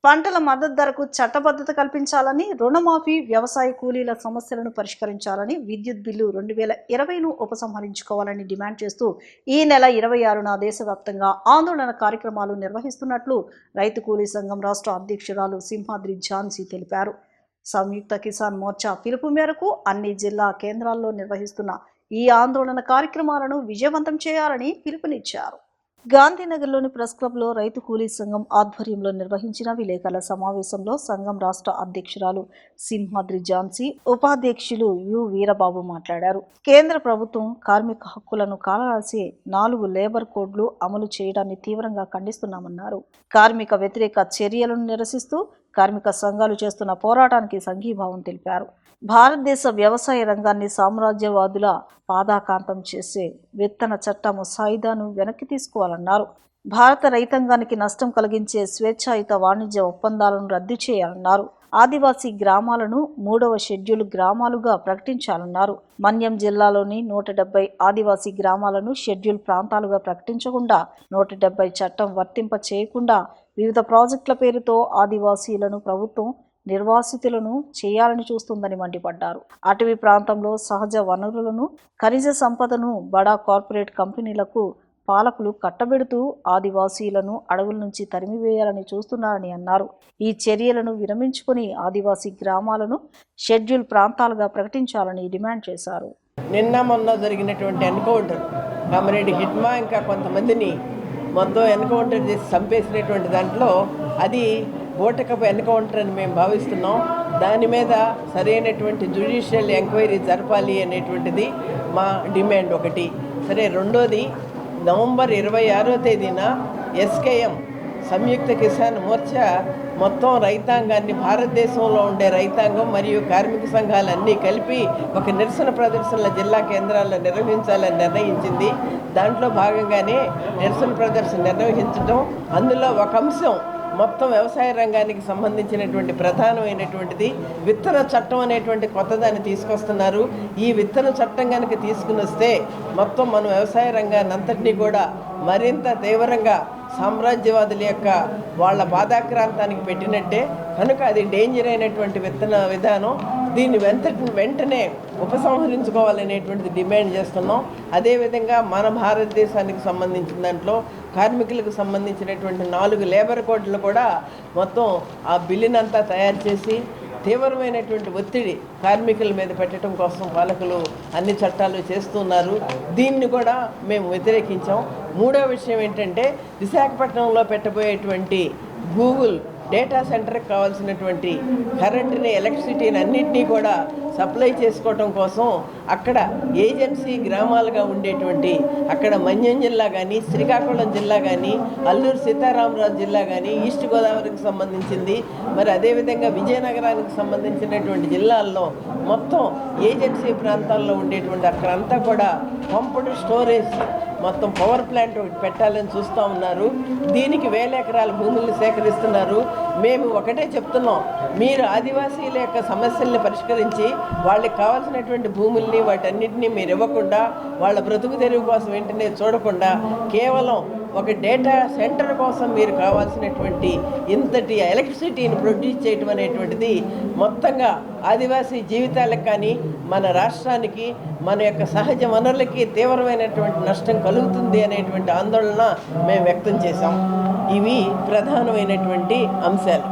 పంటల మద్దతు ధరకు చట్టబద్ధత కల్పించాలని, రుణమాఫీ, వ్యవసాయ కూలీల సమస్యలను పరిష్కరించాలని, విద్యుత్ బిల్లు 2020ను ఉపసంహరించుకోవాలని డిమాండ్ చేస్తూ ఈ నెల 26న దేశవ్యాప్తంగా ఆందోళన కార్యక్రమాలు నిర్వహిస్తున్నట్లు రైతు కూలీ సంఘం రాష్ట్ర అధ్యక్షురాలు సింహాద్రి ఝాన్సీ తెలిపారు. సంయుక్త కిసాన్ మోర్చా పిలుపు మేరకు అన్ని జిల్లా కేంద్రాల్లో నిర్వహిస్తున్న ఈ ఆందోళన కార్యక్రమాలను విజయవంతం చేయాలని పిలుపునిచ్చారు. గాంధీనగర్లోని ప్రెస్ క్లబ్లో రైతు కూలీ సంఘం ఆధ్వర్యంలో నిర్వహించిన విలేకరుల సమావేశంలో సంఘం రాష్ట్ర అధ్యక్షురాలు సింహాద్రి ఝాన్సీ, ఉపాధ్యక్షులు యు వీరబాబు మాట్లాడారు. కేంద్ర ప్రభుత్వం కార్మిక హక్కులను కాలరాసే 4 లేబర్ కోడ్లు అమలు చేయడాన్ని తీవ్రంగా ఖండిస్తున్నామన్నారు. కార్మిక వ్యతిరేక చర్యలను నిరసిస్తూ కార్మిక సంఘాలు చేస్తున్న పోరాటానికి సంఘీభావం తెలిపారు. భారతదేశ వ్యవసాయ రంగాన్ని సామ్రాజ్యవాదుల పాదాకాంతం చేసే విత్తన చట్ట ముసాయిదాను వెనక్కి తీసుకోవాలన్నారు. భారత రైతాంగానికి నష్టం కలిగించే స్వేచ్ఛాయుత వాణిజ్య ఒప్పందాలను రద్దు చేయాలన్నారు. ఆదివాసీ గ్రామాలను 3వ షెడ్యూల్ గ్రామాలుగా ప్రకటించాలన్నారు. మన్యం జిల్లాలోని 170 ఆదివాసీ గ్రామాలను షెడ్యూల్ ప్రాంతాలుగా ప్రకటించకుండా 170 చట్టం వర్తింప చేయకుండా వివిధ ప్రాజెక్టుల పేరుతో ఆదివాసీలను ప్రభుత్వం నిర్వాసితులను చేయాలని చూస్తుందని మండిపడ్డారు. అటవీ ప్రాంతంలో సహజ వనరులను, ఖనిజ సంపదను బడా కార్పొరేట్ కంపెనీలకు పాలకులు కట్టబెడుతూ ఆదివాసీలను అడవుల నుంచి తరిమివేయాలని చూస్తున్నారని అన్నారు. ఈ చర్యలను విరమించుకుని ఆదివాసీ గ్రామాలను షెడ్యూల్ ప్రాంతాలుగా ప్రకటించాలని డిమాండ్ చేశారు. నిన్న మొన్న జరిగినటువంటి ఎన్కౌంటర్, కామారెడ్డి హిట్మా ఇంకా కొంతమందిని మొత్తం ఎన్కౌంటర్ చేసి చంపేసినటువంటి దాంట్లో అది బోటకపు ఎన్కౌంటర్ అని మేము భావిస్తున్నాం. దాని మీద సరైనటువంటి జ్యుడిషియల్ ఎంక్వైరీ జరపాలి అనేటువంటిది మా డిమాండ్ ఒకటి. సరే, రెండోది నవంబర్ 26వ తేదీన ఎస్కేఎం సంయుక్త కిసాన్ మోర్చా మొత్తం రైతాంగాన్ని, భారతదేశంలో ఉండే రైతాంగం మరియు కార్మిక సంఘాలన్నీ కలిపి ఒక నిరసన ప్రదర్శనల జిల్లా కేంద్రాల్లో నిర్వహించాలని నిర్ణయించింది. దాంట్లో భాగంగానే నిరసన ప్రదర్శన నిర్వహించడం, అందులో ఒక అంశం మొత్తం వ్యవసాయ రంగానికి సంబంధించినటువంటి ప్రధానమైనటువంటిది విత్తన చట్టం అనేటువంటి కొత్తదాన్ని తీసుకొస్తున్నారు. ఈ విత్తన చట్టం కనుక తీసుకుని వస్తే మొత్తం మన వ్యవసాయ రంగాన్ని అంతటినీ కూడా మరింత తీవ్రంగా సామ్రాజ్యవాదుల యొక్క వాళ్ళ బాధాక్రాంతానికి పెట్టినట్టే. కనుక అది డేంజర్ అయినటువంటి విత్తన విధానం. దీన్ని వెంటనే ఉపసంహరించుకోవాలనేటువంటిది డిమాండ్ చేస్తున్నాం. అదేవిధంగా మన భారతదేశానికి సంబంధించిన దాంట్లో కార్మికులకు సంబంధించినటువంటి 4 లేబర్ కోడ్లు కూడా మొత్తం ఆ బిల్లునంతా తయారు చేసి తీవ్రమైనటువంటి ఒత్తిడి కార్మికుల మీద పెట్టడం కోసం పాలకులు అన్ని చట్టాలు చేస్తున్నారు. దీన్ని కూడా మేము వ్యతిరేకించాం. మూడో విషయం ఏంటంటే, విశాఖపట్నంలో పెట్టబోయేటువంటి గూగుల్ డేటా సెంటర్కి కావాల్సినటువంటి కరెంటుని, ఎలక్ట్రిసిటీని అన్నింటినీ కూడా సప్లై చేసుకోవటం కోసం అక్కడ ఏజెన్సీ గ్రామాలుగా ఉండేటువంటి అక్కడ మన్యం జిల్లా కానీ, శ్రీకాకుళం జిల్లా కానీ, అల్లూరు సీతారామరాజు జిల్లా కానీ, ఈస్ట్ గోదావరికి సంబంధించింది, మరి అదేవిధంగా విజయనగరానికి సంబంధించినటువంటి జిల్లాల్లో మొత్తం ఏజెన్సీ ప్రాంతాల్లో ఉండేటువంటి అక్కడంతా కూడా పంపుడు స్టోరేజ్ మొత్తం పవర్ ప్లాంట్ ఒకటి పెట్టాలని చూస్తూ ఉన్నారు. దీనికి 1000 ఎకరాల భూముల్ని సేకరిస్తున్నారు. మేము ఒకటే చెప్తున్నాం, మీరు ఆదివాసీల యొక్క సమస్యల్ని పరిష్కరించి వాళ్ళకి కావాల్సినటువంటి భూముల్ని వాటన్నిటినీ మీరు ఇవ్వకుండా, వాళ్ళ బ్రతుకు తెరువు కోసం వెంటనే చూడకుండా కేవలం ఒక డేటా సెంటర్ కోసం మీరు కావాల్సినటువంటి ఇంతటి ఎలక్ట్రిసిటీని ప్రొడ్యూస్ చేయటం అనేటువంటిది మొత్తంగా ఆదివాసీ జీవితాలకు కానీ, మన రాష్ట్రానికి, మన యొక్క సహజ వనరులకి తీవ్రమైనటువంటి నష్టం కలుగుతుంది అనేటువంటి ఆందోళన మేము వ్యక్తం చేశాం. ఇవి ప్రధానమైనటువంటి అంశాలు.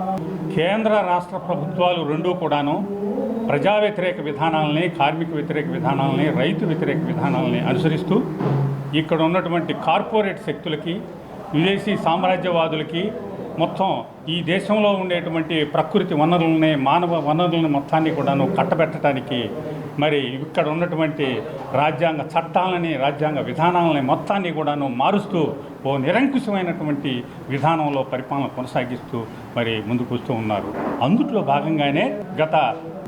కేంద్ర రాష్ట్ర ప్రభుత్వాలు రెండూ కూడాను ప్రజా వ్యతిరేక విధానాలని, కార్మిక వ్యతిరేక విధానాలని, రైతు వ్యతిరేక విధానాలని అనుసరిస్తూ ఇక్కడ ఉన్నటువంటి కార్పొరేట్ శక్తులకి, విదేశీ సామ్రాజ్యవాదులకి మొత్తం ఈ దేశంలో ఉండేటువంటి ప్రకృతి వనరులని, మానవ వనరులని మొత్తాన్ని కూడాను కట్టబెట్టడానికి మరి ఇక్కడ ఉన్నటువంటి రాజ్యాంగ చట్టాలని, రాజ్యాంగ విధానాలని మొత్తాన్ని కూడాను మారుస్తూ ఓ నిరంకుశమైనటువంటి విధానంలో పరిపాలన కొనసాగిస్తూ మరి ముందుకు వస్తూ ఉన్నారు. అందుట్లో భాగంగానే గత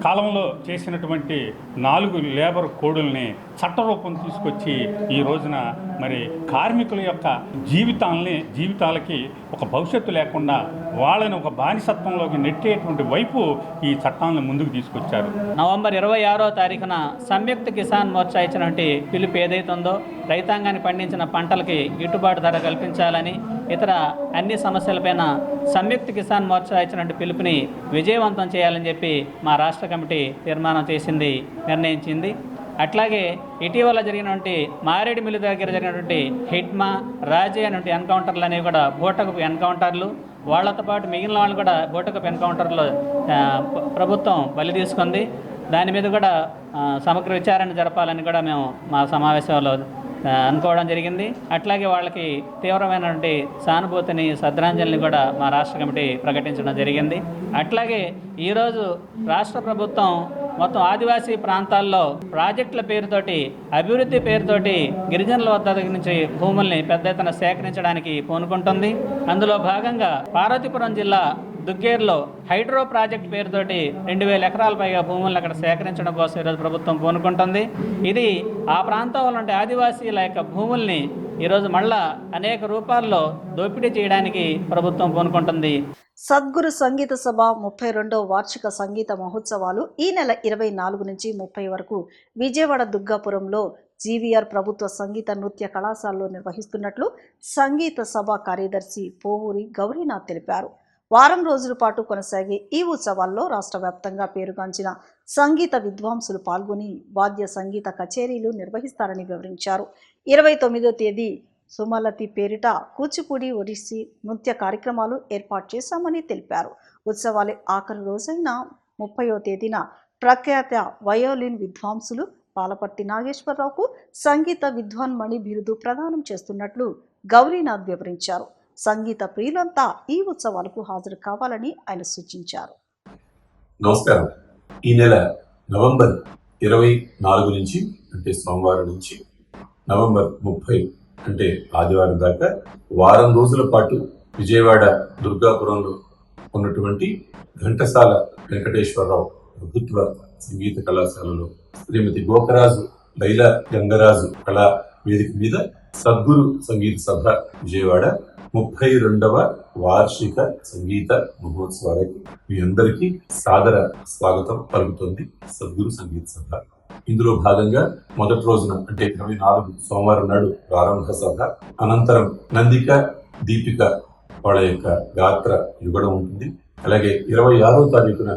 కాలంలో చేసినటువంటి 4 లేబర్ కోడుల్ని చట్టరూపం తీసుకొచ్చి ఈ రోజున మరి కార్మికుల యొక్క జీవితాలకి ఒక భవిష్యత్తు లేకుండా వాళ్ళని ఒక బానిసత్వంలోకి నెట్టేటువంటి వైపు ఈ చట్టాలను ముందుకు తీసుకొచ్చారు. నవంబర్ 26వ తారీఖున సంయుక్త కిసాన్ మోర్చా ఇచ్చినటువంటి పిలుపు ఏదైతే ఉందో రైతాంగాన్ని పండించిన పంటలకి గిట్టుబాటు ధర కల్పించాలని, ఇతర అన్ని సమస్యలపైన సంయుక్త కిసాన్ మోర్చా ఇచ్చినటువంటి పిలుపుని విజయవంతం చేయాలని చెప్పి మా రాష్ట్ర కమిటీ తీర్మానం చేసింది, నిర్ణయించింది. అట్లాగే ఇటీవల జరిగినటువంటి మారేడు మిల్లు దగ్గర జరిగినటువంటి హిట్మా, రాజీ అనేటువంటి ఎన్కౌంటర్లు అనేవి కూడా బూటకపు ఎన్కౌంటర్లు. వాళ్లతో పాటు మిగిలిన వాళ్ళు కూడా బూటకపు ఎన్కౌంటర్లో ప్రభుత్వం బలి తీసుకుంది. దాని మీద కూడా సమగ్ర విచారణ జరపాలని కూడా మేము మా సమావేశంలో అనుకోవడం జరిగింది. అట్లాగే వాళ్ళకి తీవ్రమైనటువంటి సానుభూతిని, శ్రద్ధాంజలిని కూడా మా రాష్ట్ర కమిటీ ప్రకటించడం జరిగింది. అట్లాగే ఈరోజు రాష్ట్ర ప్రభుత్వం మొత్తం ఆదివాసీ ప్రాంతాల్లో ప్రాజెక్టుల పేరుతోటి, అభివృద్ధి పేరుతోటి గిరిజనుల వద్ద నుంచి భూముల్ని పెద్ద ఎత్తున సేకరించడానికి పూనుకుంటుంది. అందులో భాగంగా పార్వతీపురం జిల్లా దుగ్గేరులో హైడ్రో ప్రాజెక్ట్ పేరుతోటి 2000 ఎకరాల పైగా భూములను అక్కడ సేకరించడం కోసం ఈరోజు ప్రభుత్వం పూనుకుంటుంది. ఇది ఆ ప్రాంతంలో ఉండే ఆదివాసీల యొక్క భూముల్ని ఈరోజు మళ్ళా అనేక రూపాల్లో దోపిడీ చేయడానికి ప్రభుత్వం పూనుకుంటుంది. సద్గురు సంగీత సభ 32వ వార్షిక సంగీత మహోత్సవాలు ఈ నెల 24 నుంచి 30 వరకు విజయవాడ దుగ్గాపురంలో జీవీఆర్ ప్రభుత్వ సంగీత నృత్య కళాశాలలో నిర్వహిస్తున్నట్లు సంగీత సభ కార్యదర్శి పోవూరి గౌరీనాథ్ తెలిపారు. వారం రోజుల పాటు కొనసాగే ఈ ఉత్సవాల్లో రాష్ట్ర వ్యాప్తంగా పేరుగాంచిన సంగీత విద్వాంసులు పాల్గొని వాద్య సంగీత కచేరీలు నిర్వహిస్తారని వివరించారు. 29వ తేదీ సుమలతి పేరిట కూచిపూడి, ఒడిస్సీ నృత్య కార్యక్రమాలు ఏర్పాటు చేశామని తెలిపారు. ఉత్సవాల ఆఖరి రోజైన 30వ తేదీన ప్రఖ్యాత వయోలిన్ విద్వాంసులు పాలపర్తి నాగేశ్వరరావుకు సంగీత విద్వాన్మణి బిరుదు ప్రదానం చేస్తున్నట్లు గౌరీనాథ్ వివరించారు. సంగీత ప్రియులంతా ఈ ఉత్సవాలకు హాజరు కావాలని ఆయన సూచించారు. నమస్కారం. ఈ నెల నవంబర్ 24 నుంచి అంటే సోమవారం నుంచి నవంబర్ 30 అంటే ఆదివారం దాకా వారం రోజుల పాటు విజయవాడ దుర్గాపురంలో ఉన్నటువంటి ఘంటసాల వెంకటేశ్వరరావు ప్రభుత్వ సంగీత కళాశాలలో శ్రీమతి గోకరాజు లైలా గంగరాజు కళా వేదిక మీద సద్గురు సంగీత సభ విజయవాడ 32వ వార్షిక సంగీత మహోత్సవాలకి మీ అందరికీ సాదర స్వాగతం పలుకుతుంది సద్గురు సంగీత సభ. ఇందులో భాగంగా మొదటి రోజున అంటే 24 సోమవారం నాడు ప్రారంభ సభ, అనంతరం నందిక, దీపిక వాళ్ళ యొక్క గాత్ర యుగడం ఉంటుంది. అలాగే 26వ తారీఖున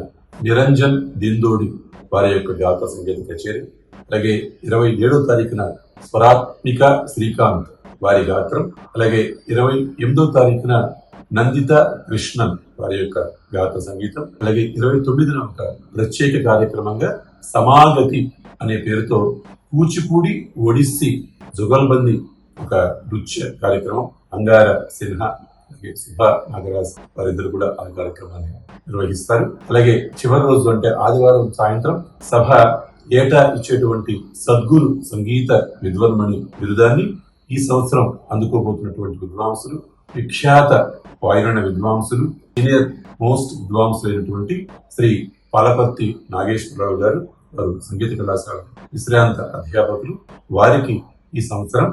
నిరంజన్ దిందోడి వారి యొక్క గాత్ర సంగీత కచేరీ, అలాగే 27వ తారీఖున స్వరాత్మిక శ్రీకాంత్ వారి గాత్రం, అలాగే 28వ తారీఖున నందిత కృష్ణన్ వారి యొక్క గాత్ర సంగీతం, అలాగే 29న ఒక ప్రత్యేక కార్యక్రమంగా సమాగతి అనే పేరుతో కూచిపూడి, ఒడిస్సీ, జుగల్బందీ ఒక నృత్య కార్యక్రమం అంగార సిన్హా, అలాగే సుభా నాగరాజ్ వారిద్దరు కూడా ఆ కార్యక్రమాన్ని నిర్వహిస్తారు. అలాగే చివరి రోజు అంటే ఆదివారం సాయంత్రం సభ ఏటా ఇచ్చేటువంటి సద్గురు సంగీత విద్వన్మణి బిరుదాన్ని ఈ సంవత్సరం అందుకోబోతున్నటువంటి విద్వాంసులు, విఖ్యాత వాయురణ విద్వాంసులు, సీనియర్ మోస్ట్ విద్వాంసులు అయినటువంటి శ్రీ పాలపర్తి నాగేశ్వరరావు గారు, వారు సంగీత కళాశాల విశ్రాంత అధ్యాపకులు, వారికి ఈ సంవత్సరం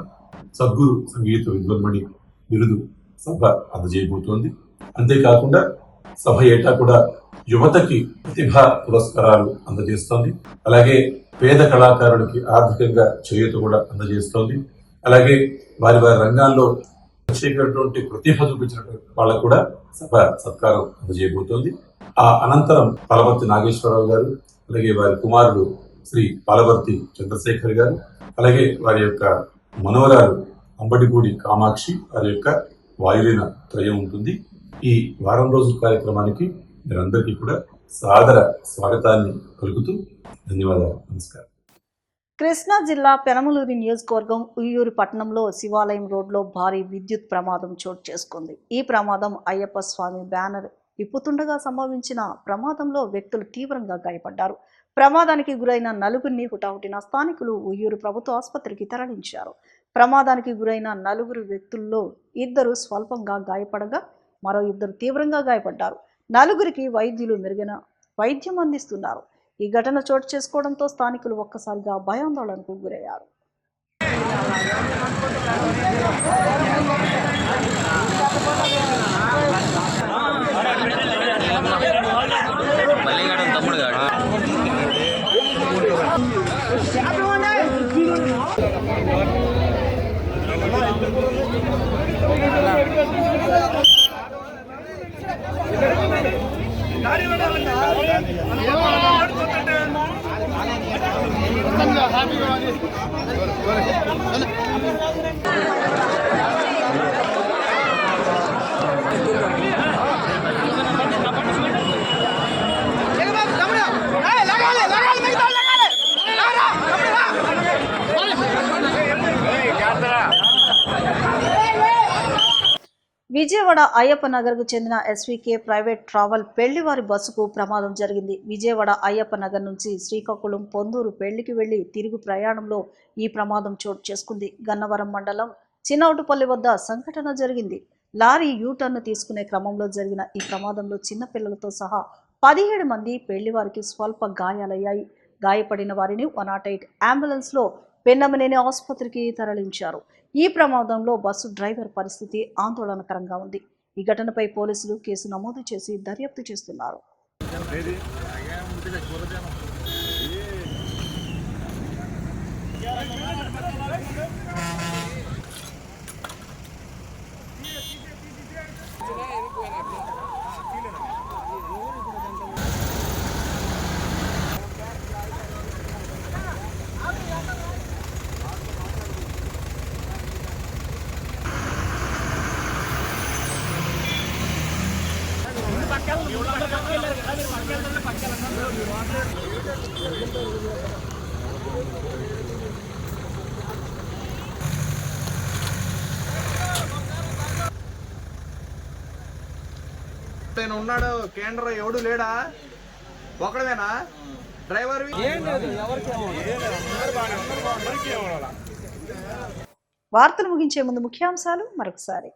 సద్గురు సంగీత విద్వన్మణి బిరుదు సభ అందజేయబోతోంది. అంతేకాకుండా సభ ఏటా కూడా యువతకి ప్రతిభా పురస్కారాలు అందజేస్తోంది. అలాగే పేద కళాకారులకి ఆర్థికంగా చేయూత కూడా అందజేస్తోంది. అలాగే వారి వారి రంగాల్లో ప్రత్యేకమైనటువంటి ప్రతిభ చూపించిన వాళ్ళకు కూడా సభ సత్కారం అందజేయబోతోంది. ఆ అనంతరం పాలపర్తి నాగేశ్వరరావు గారు, అలాగే వారి కుమారుడు శ్రీ పాలపర్తి చంద్రశేఖర్ గారు, అలాగే వారి యొక్క మనవరాలు అంబటిపూడి కామాక్షి వారి యొక్క వాయులీన త్రయం ఉంటుంది. ఈ వారం రోజుల కార్యక్రమానికి మీరందరికీ కూడా సాదర స్వాగతాన్ని పలుకుతూ ధన్యవాదాలు. నమస్కారం. కృష్ణా జిల్లా పెనమలూరు నియోజకవర్గం ఉయ్యూరు పట్టణంలో శివాలయం రోడ్లో భారీ విద్యుత్ ప్రమాదం చోటు చేసుకుంది. ఈ ప్రమాదం అయ్యప్ప స్వామి బ్యానర్ విప్పుతుండగా సంభవించిన ప్రమాదంలో వ్యక్తులు తీవ్రంగా గాయపడ్డారు. ప్రమాదానికి గురైన నలుగురిని హుటాహుటిన స్థానికులు ఉయ్యూరు ప్రభుత్వ ఆసుపత్రికి తరలించారు. ప్రమాదానికి గురైన 4 వ్యక్తుల్లో 2 స్వల్పంగా గాయపడగా మరో 2 తీవ్రంగా గాయపడ్డారు. 4కి వైద్యులు మెరుగైన వైద్యం అందిస్తున్నారు. ఈ ఘటన చోటు చేసుకోవడంతో స్థానికులు ఒక్కసారిగా భయాందోళనకు గురయ్యారు. విజయవాడ అయ్యప్ప నగర్కు చెందిన ఎస్వీకే ప్రైవేట్ ట్రావెల్ పెళ్లివారి బస్సుకు ప్రమాదం జరిగింది. విజయవాడ అయ్యప్ప నగర్ నుంచి శ్రీకాకుళం పొందూరు పెళ్లికి వెళ్లి తిరుగు ప్రయాణంలో ఈ ప్రమాదం చోటు చేసుకుంది. గన్నవరం మండలం చిన్నౌటుపల్లి వద్ద సంఘటన జరిగింది. లారీ యూటర్న్ తీసుకునే క్రమంలో జరిగిన ఈ ప్రమాదంలో చిన్నపిల్లలతో సహా 17 మంది పెళ్లివారికి స్వల్ప గాయాలయ్యాయి. గాయపడిన వారిని 108 అంబులెన్స్లో పెన్నమనేని ఆసుపత్రికి తరలించారు. ఈ ప్రమాదంలో బస్సు డ్రైవర్ పరిస్థితి ఆందోళనకరంగా ఉంది. ఈ ఘటనపై పోలీసులు కేసు నమోదు చేసి దర్యాప్తు చేస్తున్నారు. ఉన్నాడు కేంద్ర ఎవడు లేడా ఒకడవేనా డ్రైవర్ వార్తలు ముగించే ముందు ముఖ్యాంశాలు మరొకసారి.